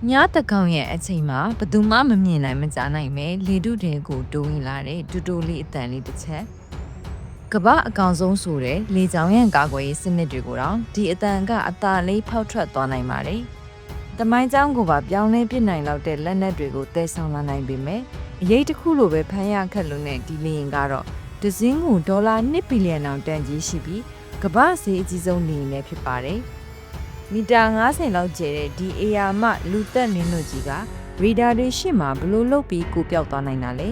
ညတကောင်ရဲ့အချိန်မှာဘသူမှမမြင်နိုင်မကြားနိုင်ပဲလေတုတွေကိုတိုးဝင်လာတဲ့တူတိုလေးအတန်လေးတစ်ချက်ကပအကောင်ဆုံးဆိုတဲ့လေကြောင်ရံကာကွယ်ရေးစနစ်တွေကိုတော့ဒီအတန်ကအသာလေးဖောက်ထွက်သွားနိုင်ပါတယ်။တမိုင်းကြောင်းကိုပါပြောင်းလဲပြစ်နိုင်လောက်တဲ့လက်နက်တွေကိုတည်ဆောင်လာနိုင်ပေမဲ့အရေးတစ်ခုလိုပဲဖမ်းရခက်လို့နဲ့ဒီလေရင်ကတော့ဒဇင်းကိုဒေါ်လာ1ဘီလီယံအောင်တန်ကြီးရှိပြီးကပဈေးအကြီးဆုံးနေနေဖြစ်ပါတယ်။မီတာ90လောက်ကျဲတဲ့ဒီအေယာမှလူသက်လင်းတို့ကြီးကရီဒါတွေရှေ့မှာဘလို့လုတ်ပြီးကိုပြောက်သွားနိုင်တာလဲ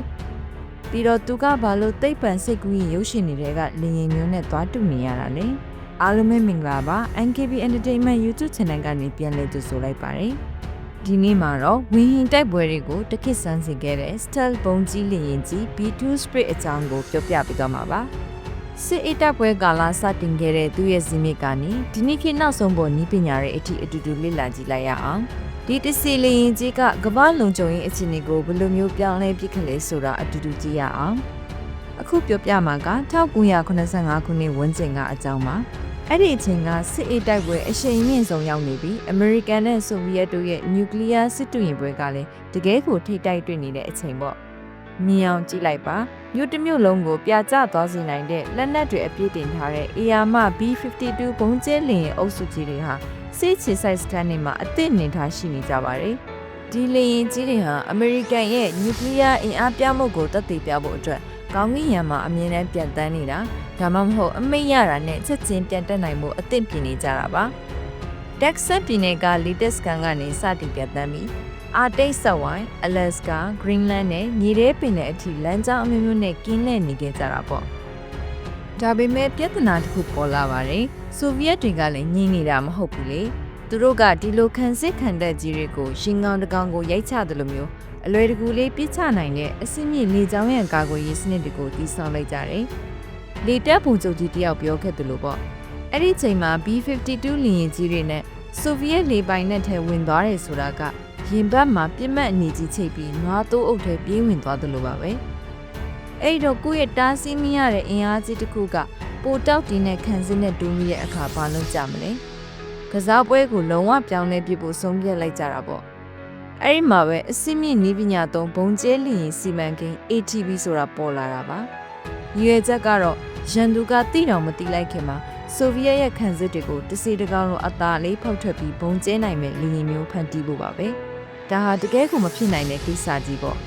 ပြီးတော့သူကဘာလို့သိပ္ပံစိတ်ကူးရင်ရုပ်ရှင်တွေကလင်းရင်မျိုးနဲ့သွားတူနေရတာလဲအားလုံးပဲမင်္ဂလာပါ NKB Entertainment YouTube Channel ကနေပြန်လည်ကြိုဆိုလိုက်ပါတယ်ဒီနေ့မှာတော့ဝင်းဟင်တိုက်ပွဲတွေကိုတခစ်ဆန်းစီခဲ့တဲ့ Stealth ဘုံကြီးလင်းရင်ကြီး B2 Spirit အကြောင်းကိုပြောပြပေးသွားမှာပါစစ်အေးတပ်ပွဲကာလစတင်ခဲ့တဲ့သူရဲ့ဇီမစ်ကနေဒီနေ့ခေတ်နောက်ဆုံးပေါ်နီးပညာရဲ့အထီအတူတူလေ့လာကြည့်လိုက်ရအောင်ဒီတစီလရင်ကြီးကကမ္ဘာလုံခြုံရေးအခြေအနေကိုဘယ်လိုမျိုးပြောင်းလဲပြစ်ခလဲဆိုတာအတူတူကြည့်ရအောင်အခုပြောပြမှာက1985ခုနှစ်ဝန်းကျင်ကအကြောင်းပါအဲ့ဒီအချိန်ကစစ်အေးတိုက်ပွဲအရှိန်မြင့်ဆုံးရောက်နေပြီးအမေရိကန်နဲ့ဆိုဗီယက်တို့ရဲ့နျူကလ িয়ার စစ်တူရင်ပွဲကလည်းတကယ်ကိုထိတိုက်တွေ့နေတဲ့အချိန်ပေါ့မြင်အောင်ကြည့်လိုက်ပါမြို့တစ်မြို့လုံးကိုပြကျသွားစေနိုင်တဲ့လက်နက်တွေအပြည့်တင်ထားတဲ့အေယာမ B52 ဘုံကျဲလင်ရဲ့အုပ်စုကြီးတွေဟာစစ်ချေဆိုင်စကန်တွေမှာအသင့်နေထားရှိနေကြပါတယ်ဒီလေရင်ကြီးတွေဟာအမေရိကန်ရဲ့နျူကလ িয়ার အင်အားပြမှုကိုသက်သေပြဖို့အတွက်ကောင်းကင်ယံမှာအမြင်နဲ့ပြန်တန်းနေတာဒါမှမဟုတ်အမိတ်ရတာနဲ့ချက်ချင်းပြန်တက်နိုင်မှုအသင့်ပြင်နေကြတာပါတက်ဆတ်ပြည်နယ်ကလီတက်စကန်ကနေစတင်ပြန်တန်းပြီးအာတိတ်ဆက်ဝိုင်းအလက်စကာဂရင်းလန်းနဲ့မြေထဲပင်တဲ့အထိလမ်းကြောင်းအမျိုးမျိုးနဲ့ကင်းလှည့်နေခဲ့ကြတာပေါ့ဒါပေမဲ့ပြဿနာတစ်ခုပေါ်လာပါတယ်ဆိုဗီယက်တွေကလည်းညှိနေတာမဟုတ်ဘူးလေသူတို့ကဒီလိုခံစစ်ခံတပ်ကြီးတွေကိုရှင်ကောင်တကောင်ကိုရိုက်ချတယ်လို့မျိုးအလွယ်တကူလေးပြစ်ချနိုင်တဲ့အစစ်မြစ်လေကြောင်းရံကာကွယ်ရေးစနစ်တွေကိုတည်ဆောက်လိုက်ကြတယ်လေတပ်ဗိုလ်ချုပ်ကြီးတယောက်ပြောခဲ့တယ်လို့ပေါ့အဲ့ဒီချိန်မှာ B52 လင်ရင်ကြီးတွေနဲ့ဆိုဗီယက်လေပိုင်နဲ့ထဲဝင်သွားတယ်ဆိုတာကရင်ဘတ်မှာပြစ်မှတ်အနေကြီးချိတ်ပြီးနွားတိုးအုပ်ထဲပြေးဝင်သွားတယ်လို့ပါပဲအဲ့တော့ကိုယ့်ရဲ့တားဆီးမရတဲ့အင်အားကြီးတစ်ခုကပိုတောက်တင်းတဲ့ခံစစ်နဲ့တူးမိတဲ့အခါဘာလို့ကြမလဲကစားပွဲကိုလုံးဝပြောင်းလဲပြဖို့ဆုံးဖြတ်လိုက်ကြတာပေါ့အဲ့ဒီမှာပဲအစစ်မြင့်နီးပညာသုံးဘုံကျဲလျင်စီမံကိန်း ATV ဆိုတာပေါ်လာတာပါရွေချက်ကတော့ရန်သူကတိတောင်မတိလိုက်ခင်မှာဆိုဗီယက်ရဲ့ခံစစ်တွေကိုတစီတကောင်လိုအသာလေးဖောက်ထွက်ပြီးဘုံကျဲနိုင်မဲ့လျင်မျိုးဖန်တီးဖို့ပါပဲဒါဟာတကယ်ကိုမဖြစ်နိုင်တဲ့ကိစ္စကြီးပေါ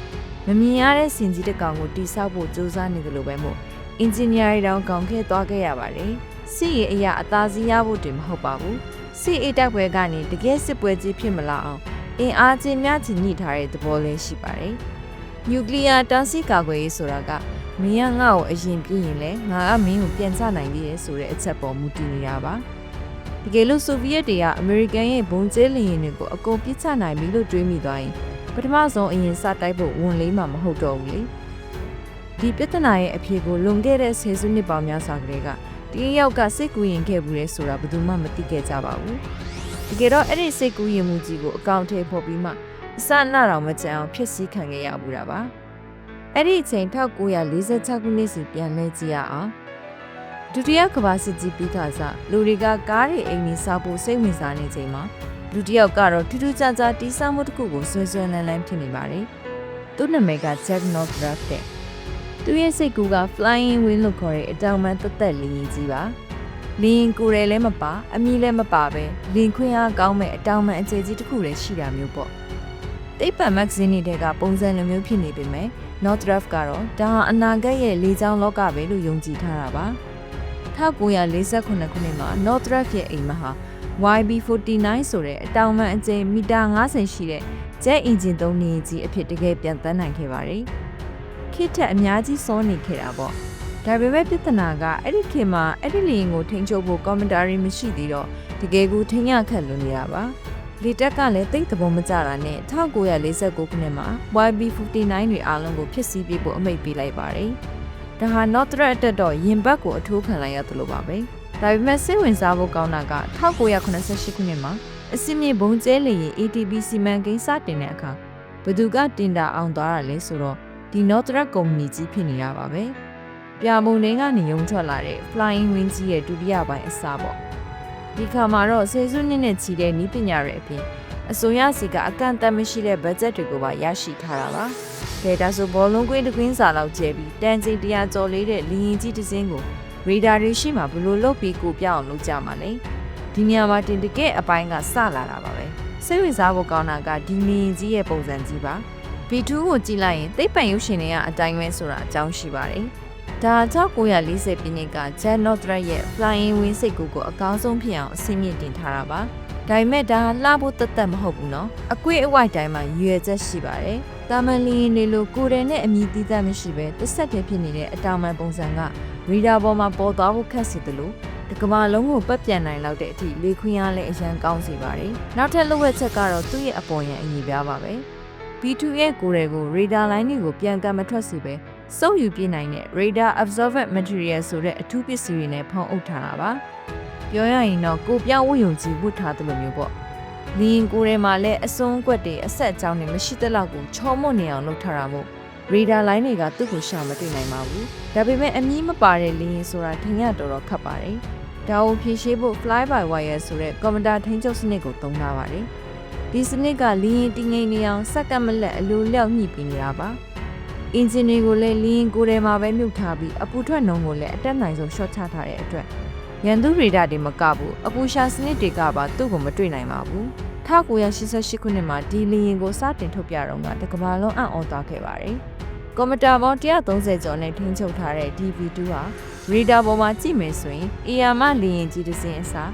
့မမြင်ရတဲ့စင်ကြီးတစ်ကောင်ကိုတိဆောက်ဖို့စူးစမ်းနေတယ်လို့ပဲမို့အင်ဂျင်နီယာတွေတောင်ကောင်းခဲ့သွားခဲ့ရပါတယ်စစ်ရေးအရာအသာစီးရဖို့တင်မဟုတ်ပါဘူးစစ်အေးတိုက်ပွဲကနေတကယ်စစ်ပွဲကြီးဖြစ်မလာအောင်အင်အားကြီးများချီညှိထားတဲ့သဘောလေးရှိပါတယ်နျူကလ িয়ার တားဆီးကာကွယ်ရေးဆိုတာကမင်းကငါ့ကိုအရင်ပြရင်လဲငါကမင်းကိုပြန်ချနိုင်ပြီဆိုတဲ့အချက်ပေါ်မူတည်နေတာပါတကယ်လို့ဆိုဗီယက်တွေကအမေရိကန်ရဲ့ဘုံကျဲလျင်တွေကိုအကုန်ပြစ်ချနိုင်ပြီလို့တွေးမိသွားရင်ပထမဆုံးအရင်စတိုက်ဖို့ဝန်လေးမှမဟုတ်တော့ဘူးလေဒီပြဿနာရဲ့အဖြေကိုလွန်ခဲ့တဲ့ဆယ်စုနှစ်ပေါင်းများစွာကတည်းကဒီရောက်ကစိတ်ကူးရင်ခဲ့ဘူးလေဆိုတာဘယ်သူမှမသိခဲ့ကြပါဘူးတကယ်တော့အဲ့ဒီစိတ်ကူးရင်မှုကြီးကိုအကောင့်ထဲပေါ်ပြီးမှအစအနတော်မကြအောင်ဖြစ်စည်းခံခဲ့ရဘူးတာပါအဲ့ဒီအချိန်1946ခုနှစ်စီပြန်လဲကြည့်ရအောင်ဒုတိယကမ္ဘာစစ်ကြီးပြီးခါစလူတွေကကားတွေအိမ်ကြီးဆောက်ဖို့စိတ်ဝင်စားနေချိန်မှာလူတစ်ယောက်ကတော့ထူးထူးခြားခြားတီးဆောက်မှုတစ်ခုကိုဆွဲဆွဲလန်းလန်းဖြစ်နေပါတယ်သူ့နာမည်က Jack Northrop တဲ့သူရဲ့စိတ်ကူးက Flying Wing လို့ခေါ်တဲ့အတောင်ပန်းသက်သက်လေးကြီးပါလင်းကိုယ်ရယ်လည်းမပါအမီလည်းမပါပဲလင်းခွင့်အားကောင်းမဲ့အတောင်ပန်းအခြေကြီးတစ်ခုလည်းရှိတာမျိုးပေါ့သိပ္ပံမဂ္ဂဇင်းတွေကပုံစံလိုမျိုးဖြစ်နေပေမဲ့ Northrop ကတော့ဒါဟာအနာဂတ်ရဲ့လေကြောင်းလောကပဲလို့ယုံကြည်ထားတာပါ1948ခုနှစ်မှာ Northrop ရဲ့အိမ်မဟာ YB49 ဆိုတဲ့အတောင်ပန်းအကျယ်မီတာ90ရှိတဲ့ဂျက်အင်ဂျင်သုံးနေကြီးအဖြစ်တကယ်ပြန်တန်းနိုင်ခဲ့ပါတယ်ခေတ်ထက်အများကြီးစောနေခဲ့တာပေါ့ဒါပေမဲ့ပြဿနာကအဲ့ဒီခေတ်မှာအဲ့ဒီလီရင်ကိုထိန်းချုပ်ဖို့ကွန်မန်ဒါရီမရှိသေးတော့တကယ်ကိုထိန်းရခက်လွန်းနေတာပါလေတက်ကလည်းတိတ်သဘောမကျတာနဲ့1949ခုနှစ်မှာ YB59 တွေအားလုံးကိုဖျက်ဆီးပစ်ဖို့အမိန့်ပေးလိုက်ပါတယ်ဒါဟာ Northrop အတွက်တော့ရင်ဘတ်ကိုအထိုးခံလိုက်ရတယ်လို့ပါပဲဒါပေမဲ့စိတ်ဝင်စားဖို့ကောင်းတာက1988ခုနှစ်မှာအစစ်မြေဘုံကျဲလေရင် ATV စီမံကိန်းစတင်တဲ့အခါဘသူကတင်တာအောင်သွားတာလဲဆိုတော့ဒီ Northrop ကုမ္ပဏီကြီးဖြစ်နေတာပါပဲပြာမုန်တိုင်းကနေရုံထွက်လာတဲ့ Flying Wing ကြီးရဲ့ဒုတိယပိုင်းအစားပေါ့ဒီခါမှာတော့ဆယ်စုနှစ်နဲ့ချီတဲ့နည်းပညာတွေအပြင် အစိုးရစီကအကန့်အသတ်မရှိတဲ့ဘတ်ဂျက်တွေကိုပါရရှိထားတာပါ။ဒေတာဆိုဘောလုံးကွင်းတစ်ကွင်းစာလောက်ကျဲပြီးတန်ချိန်100ကျော်လေးတဲ့လီရင်ကြီးတစ်စင်းကိုရေဒါတွေရှိမှဘလို့လုတ်ပြီးကိုပြောင်းအောင်လုပ်ကြမှာလေ။ဒီနေရာမှာတင်တကယ်အပိုင်းကစလာတာပါပဲ။စိတ်ဝင်စားဖို့ကောင်းတာကဒီလီရင်ကြီးရဲ့ပုံစံကြီးပါ။ B2 ကိုကြည့်လိုက်ရင်သိပ္ပံရုပ်ရှင်တွေကအတိုင်းပဲဆိုတာအကြောင်းရှိပါတယ်။ဒါ1940ပြည့်နှစ်က Jet Northrop ရဲ့ Flying Wing စိတ်ကူကိုအကောင်းဆုံးဖြစ်အောင်အဆင့်မြင့်တင်ထားတာပါ။ဒါပေမဲ့ဒါလှဖို့တသက်မဟုတ်ဘူးနော်။အကွေ့အဝိုက်တိုင်းမှာရွယ်ချက်ရှိပါတယ်။တာမန်လီရင်တွေလိုကိုယ်တိုင်နဲ့အမြည်သီးသန့်မရှိပဲတစ်ဆက်တည်းဖြစ်နေတဲ့အတောင်ပံပုံစံကရီဒါပေါ်မှာပေါ်သွားဖို့ခက်စီတယ်လို့တကမာလုံးကိုပတ်ပြန်နိုင်လောက်တဲ့အထိလေခွင်းအားလည်းအရန်ကောင်းစီပါတယ်။နောက်ထပ်လိုဝက်ချက်ကတော့သူ့ရဲ့အပေါ်ရန်အညီပြပါပဲ။ B2 ရဲ့ကိုယ်တွေကိုရေဒါလိုင်းတွေကိုပြန်ကမထွက်စီပဲစုပ်ယူပြနိုင်တဲ့ Radar Absorbent Material ဆိုတဲ့အထူးပစ္စည်းတွေနဲ့ဖုံးအုပ်ထားတာပါ။ပြောရရင်တော့ကိုပြောင်းဝယုံကြည်ဝတ်ထားတယ်လို့မျိုးပေါ့။လီရင်ကိုယ်ထဲမှာလည်းအစွန်းကွက်တွေအဆက်အကြောင်းတွေမရှိတဲ့လောက်ကိုချောမွတ်နေအောင်လုပ်ထားတာမို့ Radar line တွေကသူ့ကိုရှာမတွေ့နိုင်ပါဘူး။ဒါပေမဲ့အမည်မပါတဲ့လီရင်ဆိုတာထင်ရတော်တော်ခက်ပါတယ်။ဒါကိုဖြည့်ရှင်းဖို့ Fly by Wire ဆိုတဲ့ကွန်ပျူတာထိန်းချုပ်စနစ်ကိုသုံးထားပါတယ်။ဒီစနစ်ကလီရင်တည်ငြိမ်နေအောင်စက္ကန့်မလက်အလိုလျောက်ညှိပြီးနေတာပါ။အင်ဂျင်တွေကိုလည်းလီရင်ကိုယ်ထဲမှာပဲမြုပ်ထားပြီးအပူထွက်နှုန်းကိုလည်းအတက်နိုင်ဆုံး short ချထားတဲ့အတွက်ရန်သူရေဒါတွေမကဘူးအပူရှာစနစ်တွေကပါသူ့ကိုမတွေ့နိုင်ပါဘူး1988ခုနှစ်မှာဒီလီရင်ကိုစတင်ထုတ်ပြတော့ကတကမ္ဘာလုံးအံ့ဩသွားခဲ့ပါတယ်ကွန်ပျူတာပေါင်း130ကျော်နဲ့ထိန်းချုပ်ထားတဲ့ DV2 ဟာရေဒါပေါ်မှာကြည့်မယ်ဆိုရင်အီယာမလီရင်ကြီးတစ်စင်းအစား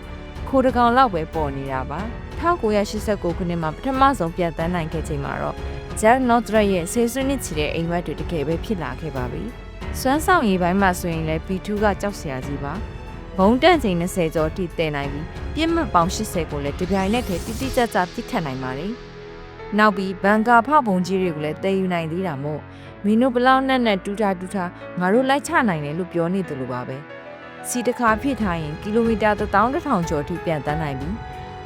ခိုးတကောင်လောက်ပဲပေါ်နေတာပါ1989ခုနှစ်မှာပထမဆုံးပြန်တန်းနိုင်ခဲ့ချိန်မှာတော့Jet Northrop ရဲ့ဆေးစွန်းနစ်ချီတဲ့အိမ်ဝက်တွေတကယ်ပဲဖြစ်လာခဲ့ပါပြီ။စွမ်းဆောင်ရည်ပိုင်းမှာဆိုရင်လည်း B2 ကကြောက်စရာကြီးပါ။ဘုံတန့်ချိန်20ကျော်ထိတည်နိုင်ပြီးပြင်းမှတ်ပေါင်း80ကိုလည်းတပြိုင်နက်တည်းတိတိကျကျပြစ်ခတ်နိုင်ပါတယ်။နောက်ပြီးဘန်ကာဖောက်ပုံကြီးတွေကိုလည်းတည်ယူနိုင်သေးတာမို့မင်းတို့ဘလောက်နဲ့တူထားငါတို့လိုက်ချနိုင်တယ်လို့ပြောနေတယ်လို့ပါပဲ။စီတစ်ခါဖြစ်ထားရင်ကီလိုမီတာ11000ကျော်ထိပြန်တန်းနိုင်ပြီး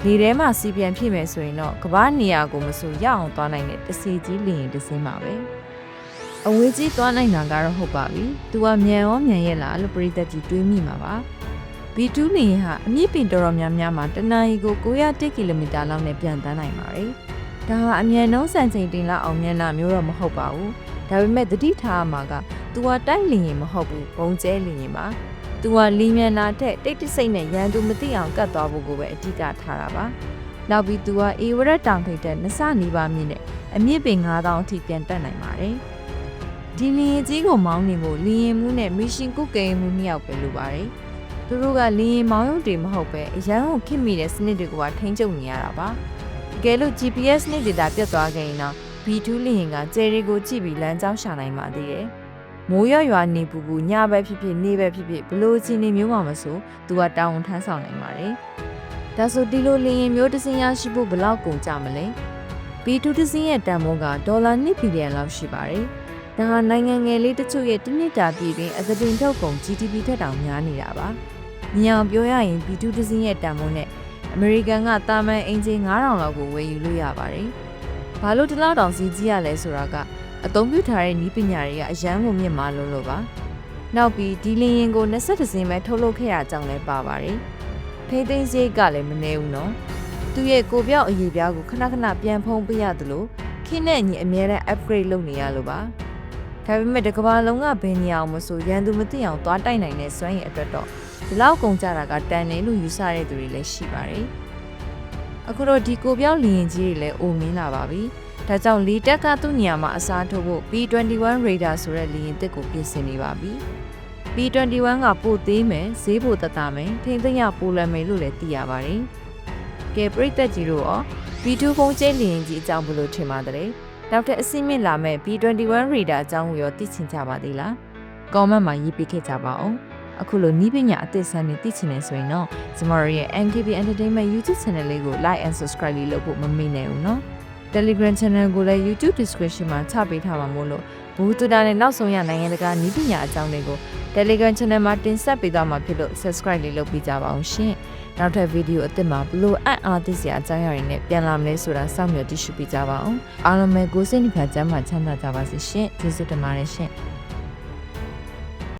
လေထဲမှာစီပြန်ဖြစ်မယ်ဆိုရင်တော့ကမ္ဘာနေရာကိုမဆိုရအောင်သွားနိုင်တဲ့တစီကြီးလီရင်တစ်စင်းပါပဲအဝေးကြီးသွားနိုင်တာကတော့ဟုတ်ပါပြီ။သူကမြန်ရောမြန်ရဲ့လားလို့ပရိသတ်ကြီးတွေးမိမှာပါ။ B2 လီရင်ဟာအမြင့်ပင်တော်တော်များများမှာတနအီကို901ကီလိုမီတာလောက်နဲ့ပြန်တန်းနိုင်ပါတယ်။ဒါဟာအမြန်နှုန်းစံချိန်တင်လောက်အောင်မြန်တာမျိုးတော့မဟုတ်ပါဘူး။ဒါပေမဲ့သတိထားရမှာကသူကတိုက်လီရင်မဟုတ်ဘူးဘုံကျဲလီရင်ပါ။သူကလီမြန်နာတဲ့တိတ်တဆိတ်နဲ့ရန်သူမသိအောင်ကတ်သွားဖို့ကိုပဲအဓိကထားတာပါ။နောက်ပြီးသူကအေဝရက်တောင်ထိပ်တဲ့2ဆနီးပါးမြင့်နဲ့အမြင့်ပင်9000အထိပြန်တက်နိုင်ပါတယ်။ဒီလီရင်ကြီးကိုမောင်းနေဖို့လီရင်မှုနဲ့မီရှင်ကုတ်ကဲမှု2ယောက်ပဲလိုပါတယ်။သူတို့ကလီရင်မောင်းရုံတွေမဟုတ်ပဲအရန်ကိုခင်မိတဲ့စနစ်တွေကထိန်းချုပ်နေရတာပါ။တကယ်လို့ GPS နဲ့ data ပြတ်သွားခဲ့ရင်တော့ B2 လီရင်ကကျယ်တွေကိုကြည့်ပြီးလမ်းကြောင်းရှာနိုင်ပါသေးတယ်။မိုးရွာနေပူပူညပဲဖြစ်ဖြစ်နေပဲဖြစ်ဖြစ်ဘလို့ချင်းနေမျိုးမှမဆိုသူကတောင်းထမ်းဆောင်နိုင်ပါတယ်။ဒါဆိုဒီလိုလီရင်မျိုးတစ်စင်းရရှိဖို့ဘယ်လောက်ကုန်ကြမလဲ။ B2 တစ်စင်းရဲ့တန်ဖိုးကဒေါ်လာ2ဘီလီယံလောက်ရှိပါတယ်။ဒါဟာနိုင်ငံငယ်လေးတချို့ရဲ့တစ်နှစ်တာပြည်တွင်အသပင်ထုတ်ကုန် GDP ထက်တောင်များနေတာပါ။ညောင်ပြောရရင် B2 တစ်စင်းရဲ့တန်ဖိုးနဲ့အမေရိကန်ကတာမန်အင်ဂျင်9000လောက်ကိုဝယ်ယူလို့ရပါတယ်။ဘာလို့ဒီလောက်တောင်ဈေးကြီးရလဲဆိုတာကအသုံးပြုထားတဲ့နည်းပညာတွေကအရန်ကိုမြင့်မားလို့ပါနောက်ပြီးဒီလီရင်ကို20စင်းပဲထုတ်လုပ်ခဲ့ရကြောင်းလည်းပါပါတယ်ထိသိမ်းစရိတ်ကလည်းမနည်းဘူးနော်သူရဲ့ကိုပြောက်အရေးပြားကိုခဏခဏပြန်ဖုံးပေးရတယ်လို့ခင်းနဲ့ညီအများနဲ့ upgrade လုပ်နေရလို့ပါဒါပေမဲ့တကဘာလုံးကဘယ်နေအောင်မဆိုရန်သူမသိအောင်သွားတိုက်နိုင်တဲ့စွမ်းရည်အတွက်တော့ဒီလောက်ကုန်ကြတာကတန်တယ်လို့ယူဆတဲ့သူတွေလည်းရှိပါတယ်အခုတော့ဒီကိုပြောက်လီရင်ကြီးတွေလည်းအိုမင်းလာပါပြီဒါကြောင့်လီတက်ကသူ့ညမှာအစားထိုးဖို့ B21 Radar ဆိုတဲ့လီရင်တစ်ကိုပြင်ဆင်နေပါပြီ။ B21 ကပိုသေးမယ်ဈေးပိုသက်သာမယ်ထိမ့်သိမ်းရပိုလန်မယ်လို့လည်းသိရပါတယ်။ကဲပရိသတ်ကြီးတို့ရော B2 ဖုန်းကျဲလီရင်ကြီးအကြောင်းဘယ်လိုထင်ပါသလဲ။နောက်ထပ်အစီအမင်းလာမဲ့ B21 Radar အကြောင်းကိုရောသိချင်ကြပါသေးလား။ comment မှာရေးပေးခဲ့ကြပါဦး။အခုလိုနီးပညာအသစ်ဆန်းနေသိချင်နေဆိုရင်တော့ကျမတို့ရဲ့ NKB Entertainment YouTube channel လေးကို like and subscribe လေးလုပ်ဖို့မမေ့နဲ့ဦးနော်။ Telegram channel ကိုလည်း YouTube description မှာချပေးထားပါမို့လို့ဘူးတူတာနဲ့နောက်ဆုံးရနိုင်ငံတကာနည်းပညာအကြောင်းတွေကို Telegram channel မှာတင်ဆက်ပေးသွားမှာဖြစ်လို့ subscribe လေးလုပ်ပေးကြပါအောင်ရှင်။နောက်ထပ်ဗီဒီယိုအသစ်မှာဘလို့အံ့အားသစ်စရာအကြောင်းအရာတွေနဲ့ပြန်လာမလဲဆိုတာစောင့်မျှော်ကြည့်ရှုပေးကြပါအောင်။အားလုံးပဲကိုယ်စိတ်နှပါကျမ်းမှာချမ်းသာကြပါစေရှင်။ကျေးဇူးတင်ပါတယ်ရှင်။